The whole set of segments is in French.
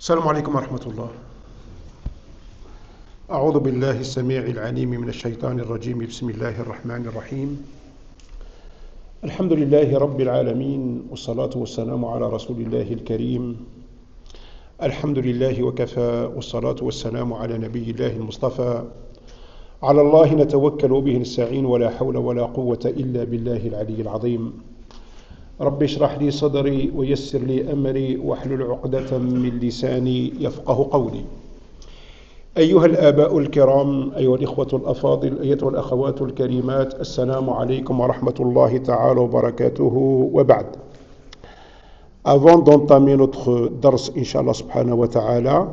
السلام عليكم ورحمة الله. أعوذ بالله السميع العليم من الشيطان الرجيم. بسم الله الرحمن الرحيم. الحمد لله رب العالمين، والصلاة والسلام على رسول الله الكريم. الحمد لله وكفى، والصلاة والسلام على نبي الله المصطفى. على الله نتوكل وبه نستعين، ولا حول ولا قوة إلا بالله العلي العظيم. رب اشرح لي صدري ويسر لي أمري واحلل عقدة من لساني يفقه قولي. أيها الآباء الكرام، أيها الإخوة الأفاضل، أيتها الأخوات الكريمات، السلام عليكم ورحمة الله تعالى وبركاته وبعد. Avant d'entamer notre dars, Inch'Allah subhanahu wa ta'ala,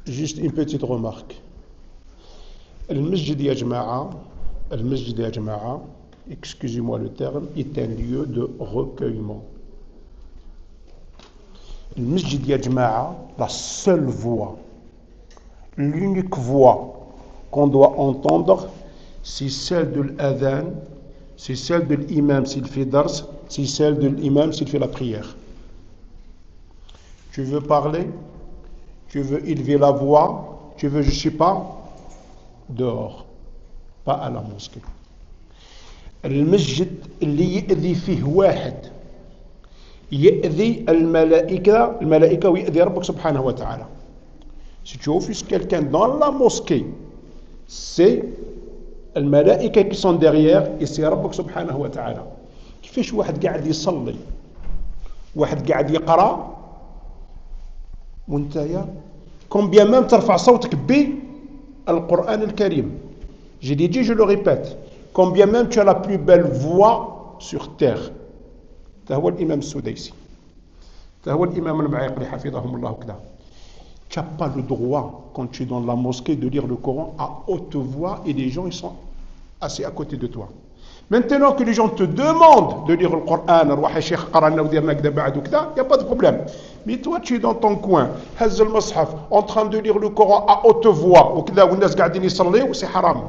juste une petite remarque. المسجد يا جماعة, excusez-moi le terme, est un lieu de recueillement. المسجد يا جماعة, la seule voix, l'unique voix qu'on doit entendre, c'est celle de l'adhan, c'est celle de l'imam s'il fait dars, c'est celle de l'imam s'il fait la prière. Tu veux parler, tu veux élever la voix, tu veux, je ne sais pas, dehors, pas à la mosquée. المسجد اللي يأذي فيه واحد يأذي الملائكة ويأذي ربك سبحانه وتعالى. Si tu offres quelqu'un dans la mosquée, c'est الملائكة qui sont derrière et c'est ربك سبحانه وتعالى. كيفاش واحد قاعد يصلي واحد قاعد يقرأ وانتيا combien même ترفع صوتك بالقرآن الكريم. J'ai dit, je le répète, combien même tu as la plus belle voix sur terre. هو الإمام السديسي, هو الإمام المعيقلي حفظهم الله كذا. Tu n'as pas le droit, quand tu es dans la mosquée, de lire le Coran à haute voix et les gens ils sont assis à côté de toi. Maintenant que les gens te demandent de lire le Coran, il n'y a pas de problème. Mais toi, tu es dans ton coin, en train de lire le Coran à haute voix, c'est haram.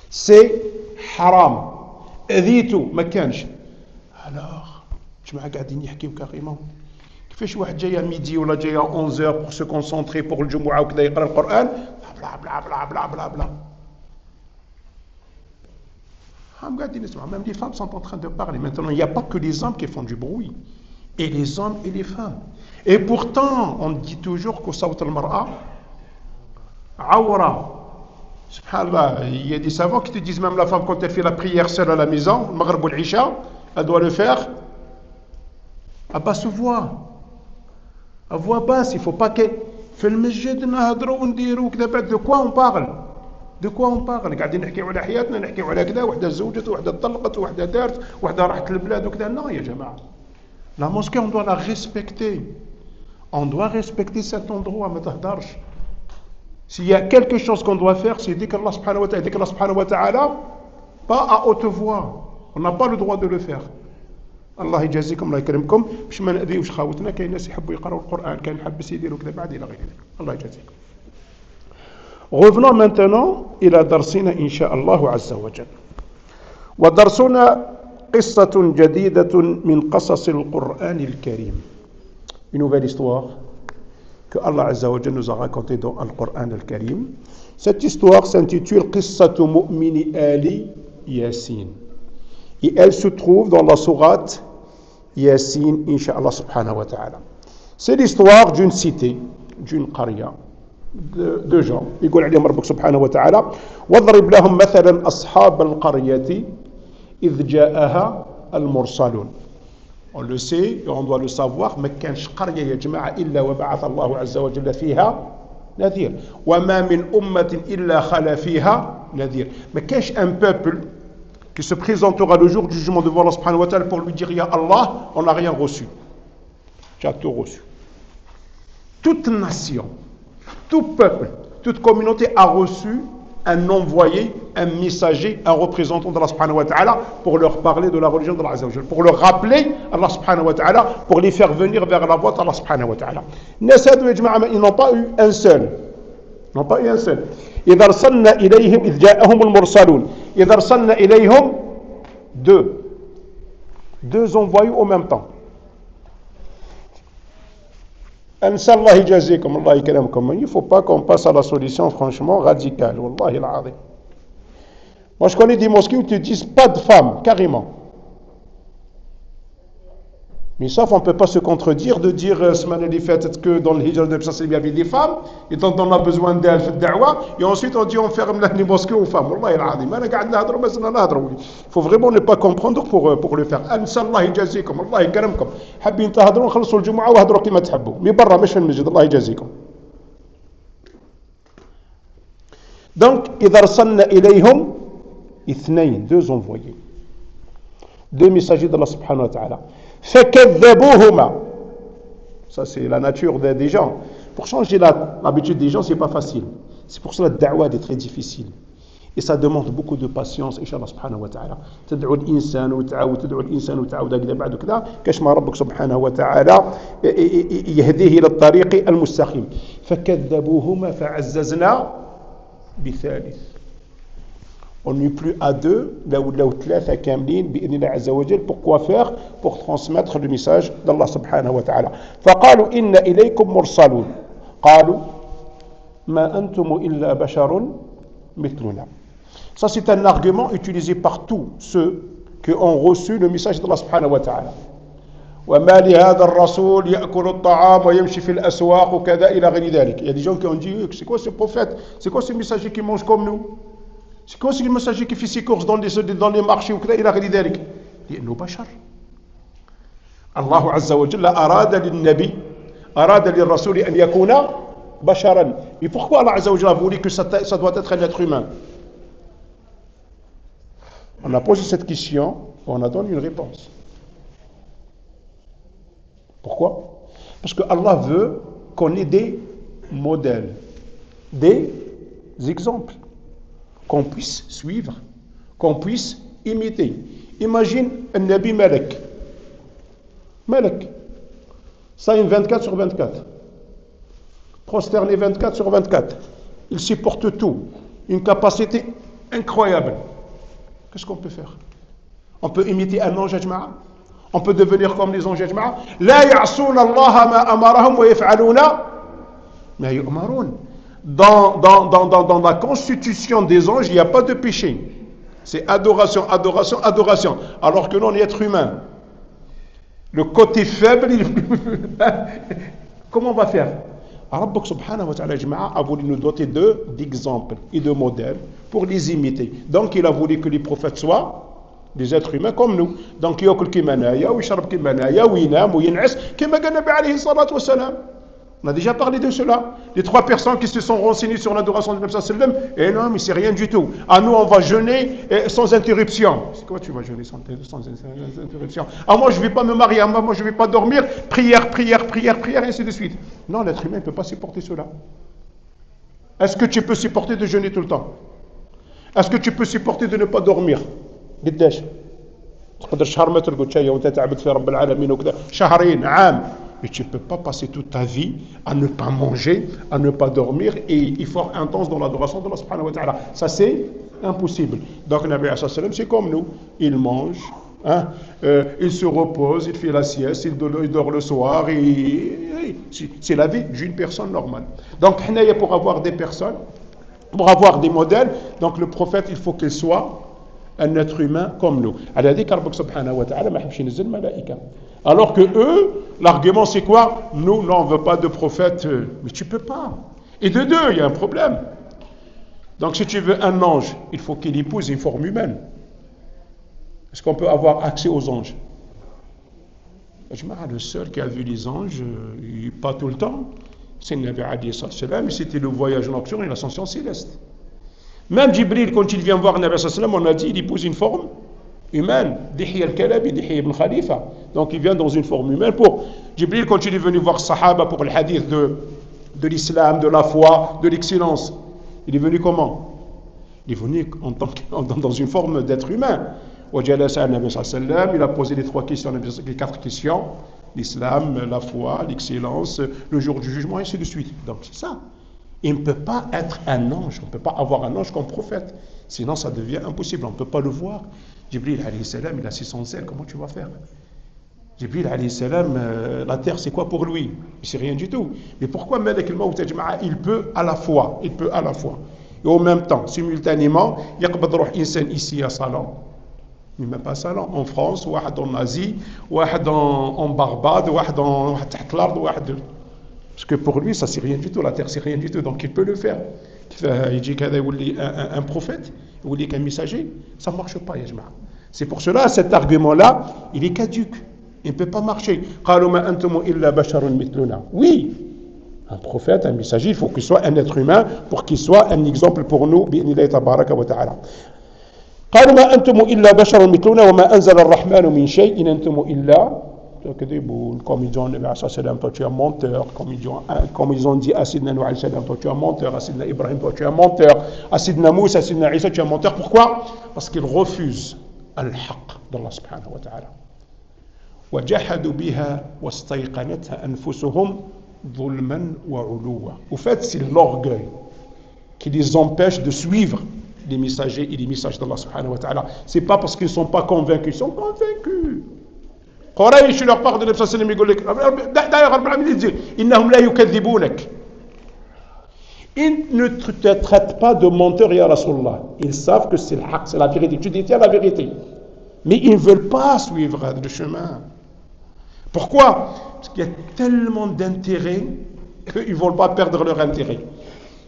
C'est haram. Alors, tu m'as gardé carrément. كيفاش واحد جاي ميدي ولا جاي 11h pour se concentrer pour الجمعة وكذا يقرأ القرآن بلا بلا بلا بلا بلا بلا. Même les femmes sont en train de parler. Maintenant, il n'y a pas que les hommes qui font du bruit. Et les hommes et les femmes. Et pourtant, on dit toujours que sawt al-mar'a awra. Subhanallah, il y a des savants qui te disent même la femme quand elle fait la prière seule à la maison, le maghrib ou l'isha, elle doit le faire à basse voix. À voix basse, il ne faut pas que في المسجد نهضروا ونديروا كذا. بعد de quoi on parle? De quoi on parle? قاعدين نحكيو على حياتنا, نحكيو على كذا, وحده زوجت, وحده طلقت, وحده دارت, وحده راحت للبلاد وكذا. Non يا جماعة. La mosquée, on doit la respecter. On doit respecter cet endroit, ما تهدرش. S'il y a quelque chose qu'on doit faire, c'est dhikr Allah subhanahu wa ta'ala. Dhikr Allah subhanahu wa ta'ala, pas à haute voix. On n'a pas le droit de le faire. الله يجازيكم الله يكرمكم باش ما نأذيوش خاوتنا. كاين ناس يحبوا يقراوا القرآن, كاين يحبس يديروا كذا بعد إلى غير ذلك. الله يجازيكم. Revenons maintenant إلى درسنا إن شاء الله عز وجل. ودرسنا قصة جديدة من قصص القرآن الكريم. Une nouvelle histoire que Allah Azza wa Jalla nous a racontée dans le Coran al-Karim. Cette histoire s'intitule قصة مؤمن آل ياسين. Et elle se trouve dans la sourate Yasin, Inch'Allah subhanahu wa ta'ala. C'est l'histoire d'une cité, d'une qaria, de gens. يقول عليهم ربك سبحانه وتعالى واضرب لهم مثلا أصحاب القرية إذ جاءها المرسلون. On le sait et on doit le savoir, ما كانش قرية يا جماعة إلا وبعث الله عز وجل فيها نذير. وما من أمة إلا خلا فيها نذير. ما كانش un peuple qui se présentera le jour du jugement devant Allah subhanahu wa ta'ala pour lui dire, Ya Allah, on n'a rien reçu. Tu as tout reçu. Toute nation, tout peuple, toute communauté a reçu un envoyé, un messager, un représentant d'Allah subhanahu wa ta'ala pour leur parler de la religion d'Allah azza wa jalla, pour leur rappeler Allah subhanahu wa ta'ala, pour les faire venir vers la voie d'Allah subhanahu wa ta'ala. Ils n'ont pas eu un seul. Non pas un seul. إذا أرسلنا إليهم إذ جاءهم المرسلون. إذا أرسلنا إليهم deux. Deux envoyés au même temps. Il ne faut pas qu'on passe à la solution franchement radicale. Wallahi al-azim. Moi je connais des mosquées où ils te disent pas de femmes, carrément. Mais sauf on ne peut pas se contredire de dire semaine des fêtes que dans le hijra de Ibn il y avait des femmes et dont on a besoin d'elles fait da'wa et ensuite on dit on ferme les mosquées aux femmes. Wallahi al-azim. Il faut vraiment ne pas comprendre pour le faire. أنسى الله يجازيكم الله يكرمكم حابين تهضروا خلصوا الجمعة وهضروا كما تحبوا مي برا مش في المسجد الله يجازيكم. Donc إذا أرسلنا إليهم اثنين deux envoyés deux messagers d'Allah subhanahu wa ta'ala. فكذبوهما. Ça c'est la nature des gens. Pour changer l'habitude des gens, c'est pas facile. C'est pour cela que la da'wa est très difficile. Et ça demande beaucoup de patience إن شاء الله سبحانه وتعالى. تدعو الإنسان وتعاود تدعو الإنسان وتعاود هكذا بعد كذا كاش ما ربك سبحانه وتعالى يهديه إلى الطريق المستقيم. فكذبوهما فعززنا بثالث. On n'est plus à deux, là où ثلاثة كاملين بإذن الله عز وجل. Pourquoi faire? Pour transmettre le message d'Allah subhanahu wa ta'ala. فقالوا إن إليكم مرسلون. قالوا ما أنتم إلا بشر مثلنا. Ça c'est un argument utilisé par tous ceux qui ont reçu le message d'Allah subhanahu wa ta'ala. وما لهذا الرسول يأكل الطعام ويمشي في الأسواق وكذا إلى غير ذلك. Il y a des gens qui ont dit c'est quoi ce prophète? C'est quoi ce messager qui mange comme nous? C'est quoi ce messager qui fait ses courses dans les marchés وكذا إلى غير ذلك؟ لأنه بشر. الله عز وجل أراد للنبي أراد للرسول أن يكون بشرا. Et pourquoi Allah عز وجل a voulu que ça doit être un être humain? On a posé cette question, on a donné une réponse. Pourquoi? Parce que Allah veut qu'on ait des modèles, des exemples, qu'on puisse suivre, qu'on puisse imiter. Imagine un Nabi Malek. Malek. Ça, une 24 sur 24. Prosterné 24 sur 24. Il supporte tout. Une capacité incroyable. Qu'est-ce qu'on peut faire? On peut imiter un ange ajma'a. On peut devenir comme les anges ajma'a. La ya'souna Allah ma amarahum wa yaf'aluna ma yu'marun. Dans la constitution des anges, il n'y a pas de péché. C'est adoration, adoration, adoration. Alors que nous, on est être humain. Le côté faible, comment on va faire? Allah subhanahu wa ta'ala a voulu nous doter d'exemples et de modèles pour les imiter. Donc il a voulu que les prophètes soient des êtres humains comme nous. Donc يأكل كما نايا ويشرب كما نايا وينام وينعس كما قال النبي عليه الصلاة والسلام. On a déjà parlé de cela. Les trois personnes qui se sont renseignées sur l'adoration du Nabi sallallahu alayhi wa sallam, et non, mais c'est rien du tout. À nous, on va jeûner sans interruption. C'est quoi tu vas jeûner sans interruption? Ah, moi, je ne vais pas me marier. Ah, moi, je ne vais pas dormir. Prière, prière, prière, prière, et ainsi de suite. Non, l'être humain ne peut pas supporter cela. Est-ce que tu peux supporter de jeûner tout le temps? Est-ce que tu peux supporter de ne pas dormir? قداش؟ تقدر شهر ما ترقد شيء وانت تعبد في رب العالمين وكذا شهرين عام. Mais tu ne peux pas passer toute ta vie à ne pas manger, à ne pas dormir et effort intense dans l'adoration de Allah subhanahu wa ta'ala. Ça c'est impossible. Donc le Nabi sallallahu alayhi wa sallam c'est comme nous. Il mange, hein, il se repose, il fait la sieste, il dort le soir. C'est la vie d'une personne normale. Donc pour avoir des personnes, pour avoir des modèles, donc le prophète il faut qu'il soit un être humain comme nous. Alors que eux, l'argument c'est quoi? Nous, non, on ne veut pas de prophète. Mais tu ne peux pas. Et de deux, il y a un problème. Donc si tu veux un ange, il faut qu'il épouse une forme humaine. Est-ce qu'on peut avoir accès aux anges? Le seul qui a vu les anges, pas tout le temps, c'est le Nabi alayhi salam, c'était le voyage nocturne et l'ascension céleste. Même Jibril, quand il vient voir le Nabi sallallahu alayhi wa sallam, on a dit il épouse une forme humaine. Dihya al-Kalabi, Dihya ibn Khalifa. Donc il vient dans une forme humaine. Pour Jibril, quand il est venu voir Sahaba pour le hadith de l'islam, de la foi, de l'excellence, il est venu comment? Il est venu dans une forme d'être humain. Il a posé les trois questions, les quatre questions: l'islam, la foi, l'excellence, le jour du jugement, et ainsi de suite. Donc c'est ça. Il ne peut pas être un ange, on ne peut pas avoir un ange comme prophète. Sinon, ça devient impossible, on ne peut pas le voir. Jibril alayhi salam, il a 600 ailes, comment tu vas faire? Jibril alayhi salam, la terre c'est quoi pour lui? C'est rien du tout. Mais pourquoi Malak al-Maut il peut à la fois, il peut à la fois. Et en même temps, simultanément, يقبض روح إنسان ici à Salon, mais même pas à Salon, en France, واحد en Asie, واحد en Barbade, واحد تحت الأرض, واحد. Parce que pour lui, ça c'est rien du tout, la terre c'est rien du tout, donc il peut le faire. Il dit qu'il est un prophète, il est un messager, ça ne marche pas, ya jama'a. C'est pour cela, cet argument-là, il est caduque. Il ne peut pas marcher. Oui, un prophète, un messager, il faut qu'il soit un être humain pour qu'il soit un exemple pour nous. قالوا ما أنتم إلا بشر مثلنا وما أنزل الرحمن من شيء إن أنتم إلا. Comme ils ont dit à Salam, toi tu es un menteur. Comme ils ont dit à Sidna Nuh alayhi salam, toi tu es un menteur. À Sidna Ibrahim, toi tu es un menteur. À Sidna Moussa, à Sidna Isa, tu es un menteur. Pourquoi? Parce qu'ils refusent al-haq d'Allah subhanahu wa ta'ala. وجحدوا بها واستيقنتها أنفسهم ظلما وعلوا. Au fait, c'est l'orgueil qui les empêche de suivre les messagers et les messages d'Allah subhanahu wa ta'ala. C'est pas parce qu'ils ne sont pas convaincus, ils sont convaincus. قريش leur part de l'Ibn Sallam يقول لك d'ailleurs رب العالمين dit إنهم لا يكذبونك. Ils ne te traitent pas de menteur ya Rasulullah. Ils savent que c'est le haq, c'est la vérité. Tu détiens la vérité. Mais ils ne veulent pas suivre le chemin. Pourquoi? Parce qu'il y a tellement d'intérêts qu'ils ne veulent pas perdre leur intérêt.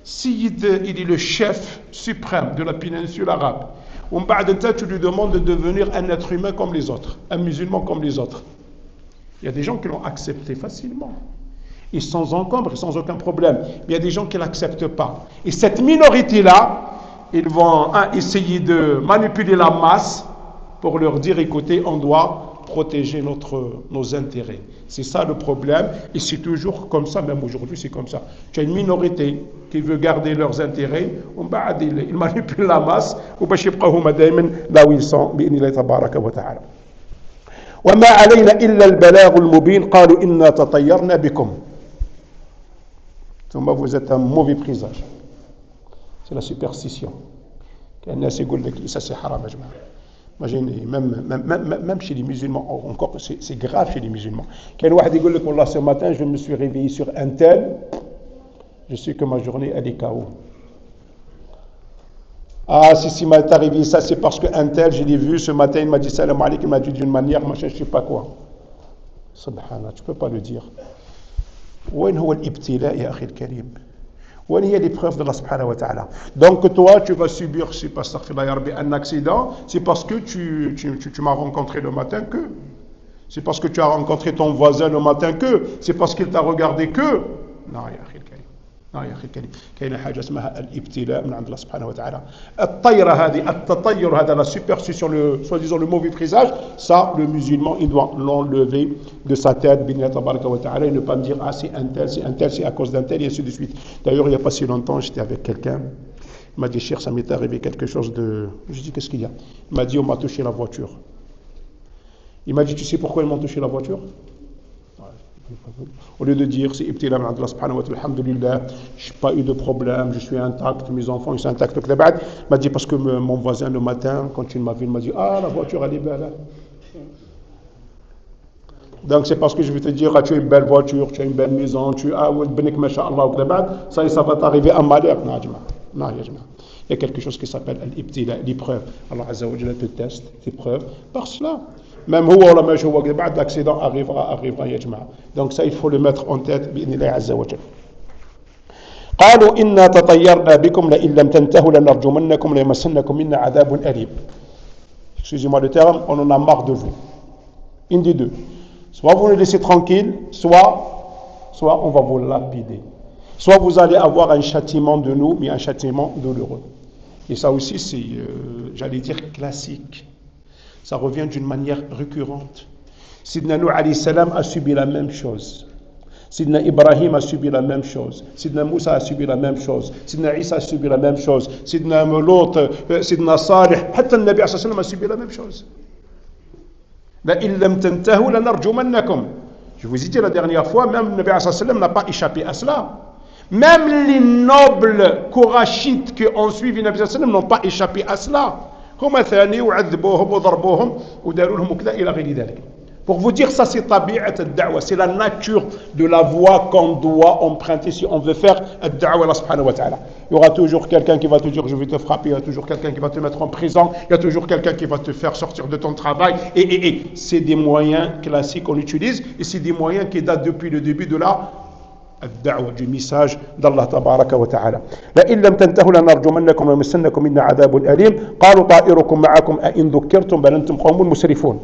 S'il est le chef suprême de la péninsule arabe, tu lui demandes de devenir un être humain comme les autres, un musulman comme les autres. Il y a des gens qui l'ont accepté facilement. Et sans encombre, sans aucun problème. Mais il y a des gens qui ne l'acceptent pas. Et cette minorité-là, ils vont essayer de manipuler la masse pour leur dire, écoutez, on doit protéger nos intérêts. C'est ça le problème, et c'est toujours comme ça, même aujourd'hui c'est comme ça. Tu as une minorité qui veut garder leurs intérêts, ils manipulent la masse, là où ils sont, وما علينا إلا البلاغ المبين قالوا إنا تطيرنا بكم. ثم vous êtes un mauvais présage. C'est la superstition. الناس يقول لك ça c'est haram يا جماعة. Imaginez, même chez les musulmans, encore c'est grave chez les musulmans. Quel واحد يقول لك والله ce matin je me suis réveillé sur un tel, je sais que ma journée elle est KO. Ah si m'est arrivé ça c'est parce qu'un tel, je l'ai vu ce matin, il m'a dit salam alaikum, il m'a dit d'une manière, machin, je sais pas quoi. Subhanallah, tu peux pas le dire. وين هو الابتلاء يا أخي الكريم؟ وين هي l'épreuve d'Allah subhanahu wa ta'ala? Donc toi tu vas subir, je sais pas, un accident, c'est parce que tu m'as rencontré le matin que, c'est parce que tu as rencontré ton voisin le matin que, c'est parce qu'il t'a regardé que. Non يا أخي الكريم، non يا أخي الكريم، كاينة حاجة اسمها الابتلاء من عند الله سبحانه وتعالى. الطيرة هذه، التطير هذا، la superstition, soi-disant le mauvais présage, ça le musulman il doit l'enlever de sa tête, bin tabaraka wa ta'ala, et ne pas me dire ah c'est un tel, c'est à cause d'un tel, et ainsi de suite. D'ailleurs il n'y a pas si longtemps j'étais avec quelqu'un, il m'a dit cher, ça m'est arrivé quelque chose de. Je dis qu'est-ce qu'il y a? Il m'a dit on m'a touché la voiture. Il m'a dit tu sais pourquoi ils m'ont touché la voiture? Au lieu de dire c'est ibtila min Allah subhanahu wa ta'ala, alhamdulillah, je n'ai pas eu de problème, je suis intact, mes enfants ils sont intacts. Il m'a dit parce que mon voisin le matin, quand il m'a vu, il m'a dit ah la voiture elle est belle. Hein. Donc c'est parce que je vais te dire ah, tu as une belle voiture, tu as une belle maison, tu as ça va t'arriver un malheur. Non, il y a quelque chose qui s'appelle l'ibtila, l'épreuve. Allah Azza wa Jalla te teste, l'épreuve, par cela. Même l'accident arrivera يا جماعة. Donc ça il faut le mettre en tête بإذن الله عز وجل. قالوا إنا تطيرنا بكم لئن لم تنتهوا لنرجمنكم ليمسنكم منا عذاب أليم. Excusez-moi le terme, on en a marre de vous. Une des deux. Soit vous nous laissez tranquille, soit on va vous lapider. Soit vous allez avoir un châtiment de nous, mais un châtiment douloureux. Et ça aussi c'est, j'allais dire, classique. Ça revient d'une manière récurrente. Sidna Nuh alayhi salam a subi la même chose. Sidna Ibrahim a subi la même chose. Sidna Moussa a subi la même chose. Sidna Isa a subi la même chose. Sidna l'autre, Sidna Salih, حتى النبي عليه الصلاة والسلام a subi la même chose. لئن لم تنتهوا لنرجمنكم. Je vous ai dit la dernière fois, même le Nabi sallallahu alayhi wa sallam n'a pas échappé à cela. Même les nobles Korachites qui ont suivi Nabi sallallahu alayhi wa sallam n'ont pas échappé à cela. هما ثاني وعذبوهم وضربوهم وداروا لهم كذا إلى غير ذلك. Pour vous dire, ça c'est tabi'at ad-da'wa, c'est la nature de la voie qu'on doit emprunter si on veut faire ad-da'wa Allah subhanahu wa ta'ala. Il y aura toujours quelqu'un qui va te dire je vais te frapper, il y a toujours quelqu'un qui va te mettre en prison, il y a toujours quelqu'un qui va te faire sortir de ton travail. Et c'est des moyens classiques qu'on utilise et c'est des moyens qui datent depuis le début de la الدعوة du message d'Allah تبارك وتعالى. لئن لم تنتهوا لنرجمنكم ويمسنكم منا عذاب أليم قالوا طائركم معكم أئن ذكرتم بل أنتم قوم مسرفون.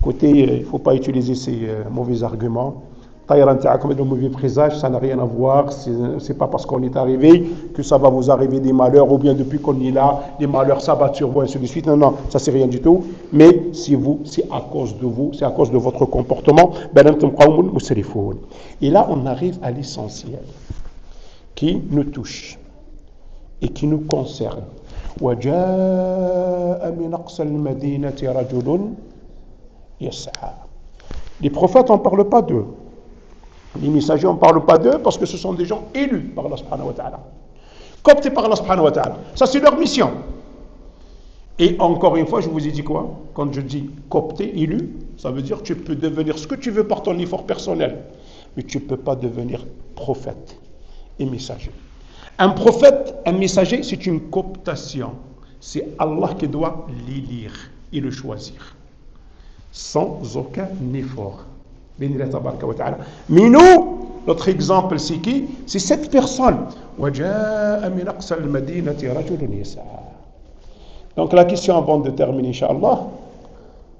Écoutez, il ne faut pas utiliser ces mauvais arguments. Taïran ta'akum et le mauvais présage, ça n'a rien à voir. C'est pas parce qu'on est arrivé que ça va vous arriver des malheurs, ou bien depuis qu'on est là, les malheurs s'abattent sur vous, et ainsi de suite. Non, non, ça c'est rien du tout. Mais si c'est à cause de vous, c'est à cause de votre comportement. Et là, on arrive à l'essentiel qui nous touche et qui nous concerne. Les prophètes, on ne parle pas d'eux. Les messagers, on ne parle pas d'eux parce que ce sont des gens élus par Allah subhanahu wa ta'ala. Cooptés par Allah subhanahu wa ta'ala. Ça, c'est leur mission. Et encore une fois, je vous ai dit quoi? Quand je dis coopté, élu, ça veut dire que tu peux devenir ce que tu veux par ton effort personnel. Mais tu ne peux pas devenir prophète et messager. Un prophète, un messager, c'est une cooptation. C'est Allah qui doit l'élire et le choisir. Sans aucun effort. Mais nous, notre exemple, c'est qui? C'est cette personne. Donc la question avant de terminer, Inch'Allah,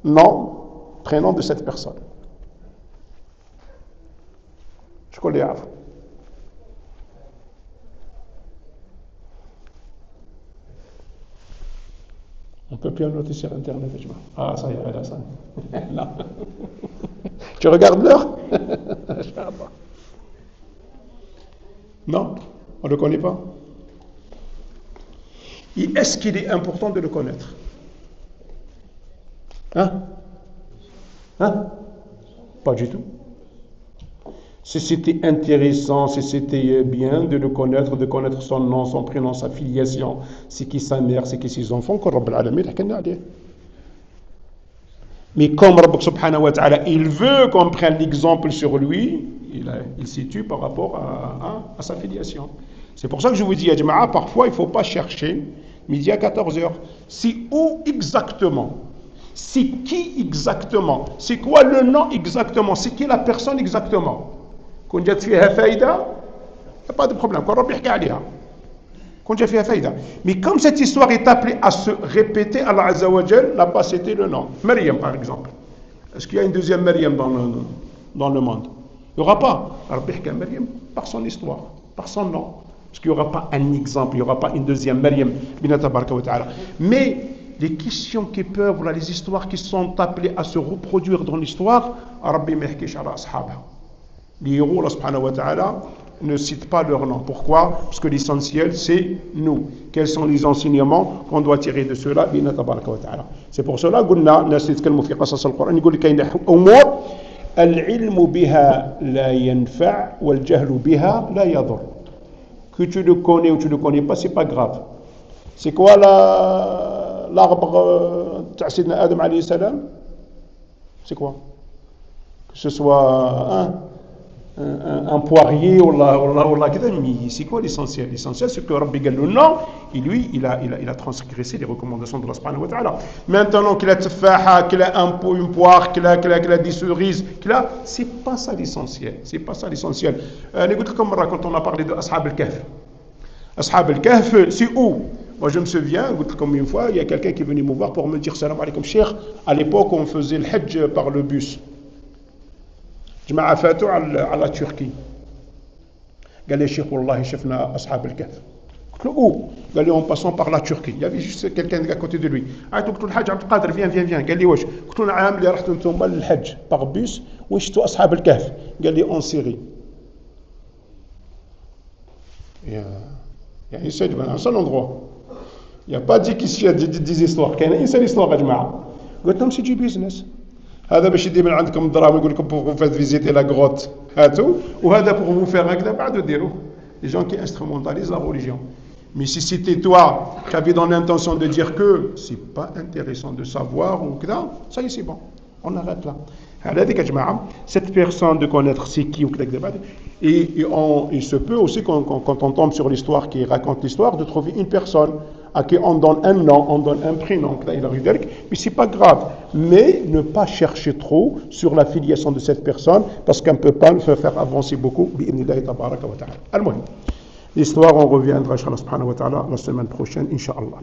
nom, prénom de cette personne. Je connais. On ne peut plus noter sur Internet. Ah, ça y est, là, ça. Non. Tu regardes l'heure? Non, on ne le connaît pas. Et est-ce qu'il est important de le connaître? Hein? Pas du tout. Si c'était intéressant, si c'était bien de le connaître, de connaître son nom, son prénom, sa filiation, c'est qui sa mère, c'est qui ses enfants, que Rabb al-Alamin حكينا عليه. Mais comme Rabb subhanahu wa ta'ala, il veut qu'on prenne l'exemple sur lui, il situe par rapport à sa filiation. C'est pour ça que je vous dis, ya Jama'a, parfois il ne faut pas chercher, midi à 14h. C'est où exactement? C'est qui exactement? C'est quoi le nom exactement? C'est qui la personne exactement? كون جات فيها فايدة il n'y a pas de problème كون ربي يحكي عليها كون جات فيها فايدة. Mais comme cette histoire est appelée à se répéter, Allah Azza wa Jal n'a pas cité le nom. Maryam par exemple, est-ce qu'il y a une deuxième Maryam dans le monde? Il n'y aura pas. Rabbi يحكي Maryam par son histoire, par son nom, parce qu'il n'y aura pas un exemple, il n'y aura pas une deuxième Maryam bina tabaraka wa ta'ala. Mais les questions qui peuvent, les histoires qui sont appelées à se reproduire dans l'histoire, Rabbi ما يحكيش على أصحابها. Les héros, Allah subhanahu wa ta'ala, ne citent pas leur nom. Pourquoi? Parce que l'essentiel, c'est nous. Quels sont les enseignements qu'on doit tirer de cela? C'est pour cela que tu le connais ou tu ne le connais pas, c'est pas grave. C'est quoi l'arbre de Sayyidina Adam alayhi salam? C'est quoi? Que ce soit un poirier ou c'est quoi l'essentiel? L'essentiel, c'est que Rabbi gagne le nom et lui, il a transgressé les recommandations de Allah subhanahu wa ta'ala. Maintenant qu'il a tfaha, qu'il a une poire, qu'il a des cerises, c'est pas ça l'essentiel. C'est pas ça l'essentiel. Quand on a parlé de Ashab al-Kahf. Ashab al-Kahf, c'est où? Moi, je me souviens, comme une fois, il y a quelqu'un qui est venu me voir pour me dire salam alaykum cheikh. À l'époque, on faisait le hajj par le bus. جماعة فاتوا على تركي قال لي شيخ والله شفنا أصحاب الكهف قلت له أوه قال لي en passant par la Turquie il y avait juste quelqu'un à côté de lui قلت له الحاج عبد القادر viens قال لي واش قلت له نعم اللي رحتوا انتم للحج par bus واش شفتوا أصحاب الكهف قال لي en Syrie يعني سجل un seul endroit il n'y a pas dit qu'ici il y a des histoires كاين une seule histoire يا جماعة قلت لهم c'est du business هذا باش يدي من عندكم الدراهم يقول لكم pour vous faire visiter la grotte هاتوا وهذا pour vous faire هكذا بعد ديروا les gens qui instrumentalisent la religion. Mais si c'était toi qui avais dans l'intention de dire que c'est pas intéressant de savoir ou كذا, ça y est, c'est bon, on arrête là. هذيك يا جماعة cette personne de connaître c'est qui ou كذا et il se peut aussi quand on tombe sur l'histoire qui raconte l'histoire de trouver une personne à qui on donne un nom, on donne un prénom, mais c'est pas grave. Mais ne pas chercher trop sur la filiation de cette personne parce qu'on ne peut pas le faire avancer beaucoup. L'histoire, on reviendra, inshallah, la semaine prochaine, inshallah.